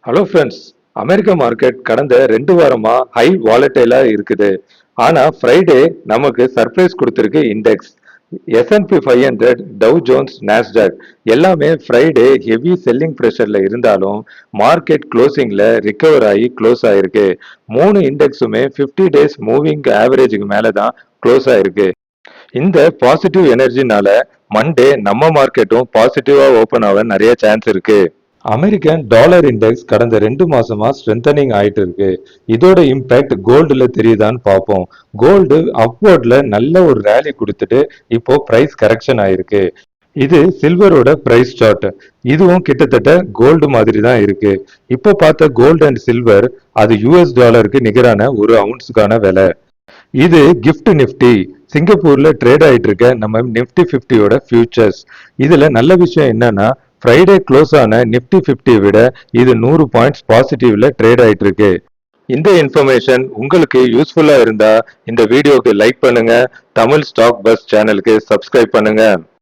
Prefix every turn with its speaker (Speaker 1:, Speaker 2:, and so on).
Speaker 1: Hello friends. அமெரிக்க market கடந்த 2 வாரமா high வாலட்டைலா இருக்குது. ஆனா ஃப்ரைடே நமக்கு சர்ப்ரைஸ் கொடுத்திருக்கு index. S&P 500, Dow Jones, Nasdaq எல்லாமே ஃப்ரைடே ஹெவி செல்லிங் பிரஷர்ல இருந்தாலும் மார்க்கெட் க்ளோசிங்ல ரிகவர் ஆகி க்ளோஸ் ஆயிருக்கு. 3 இண்டெக்ஸுமே 50 டேஸ் மூவிங் ஆவரேஜுக்கு மேல தான் க்ளோஸ் ஆயிருக்கு. இந்த பாசிட்டிவ் எனர்ஜினால மண்டே நம்ம மார்க்கெட்டும் பாசிட்டிவா ஓபன் ஆக நிறைய சான்ஸ் இருக்கு. அமெரிக்கன் டாலர் இண்டெக்ஸ் கடந்த 2 மாசமா ஸ்ட்ரென்தனிங் ஆயிட்டு இருக்கு. இதோட இம்பாக்ட் கோல்டுல தெரியுதான்னு பார்ப்போம். கோல்டு அப்வர்ட்ல நல்ல ஒரு ரேலி கொடுத்துட்டு இப்போ பிரைஸ் கரெக்ஷன் ஆயிருக்கு. இது சில்வரோட பிரைஸ் சார்ட். இதுவும் கிட்டத்தட்ட கோல்டு மாதிரி தான் இருக்கு. இப்போ பார்த்த கோல்டு அண்ட் சில்வர் அது US டாலருக்கு நிகரான ஒரு அவுன்ஸுக்கான விலை. இது கிஃப்ட் நிஃப்டி சிங்கப்பூர்ல ட்ரேட் ஆயிட்டு இருக்க நம்ம நிஃப்டி 50யோட ஃபியூச்சர்ஸ். இதுல நல்ல விஷயம் என்னன்னா ஃப்ரைடே க்ளோஸ் ஆன நிஃப்டி 50 விட இது 100 பாயிண்ட்ஸ் பாசிட்டிவ்ல ட்ரேட் ஆயிட்டு இருக்கு. இந்த இன்ஃபர்மேஷன் உங்களுக்கு யூஸ்ஃபுல்லா இருந்தா இந்த வீடியோக்கு லைக் பண்ணுங்க. தமிழ் ஸ்டாக் பஸ் சேனலுக்கு சப்ஸ்கிரைப் பண்ணுங்க.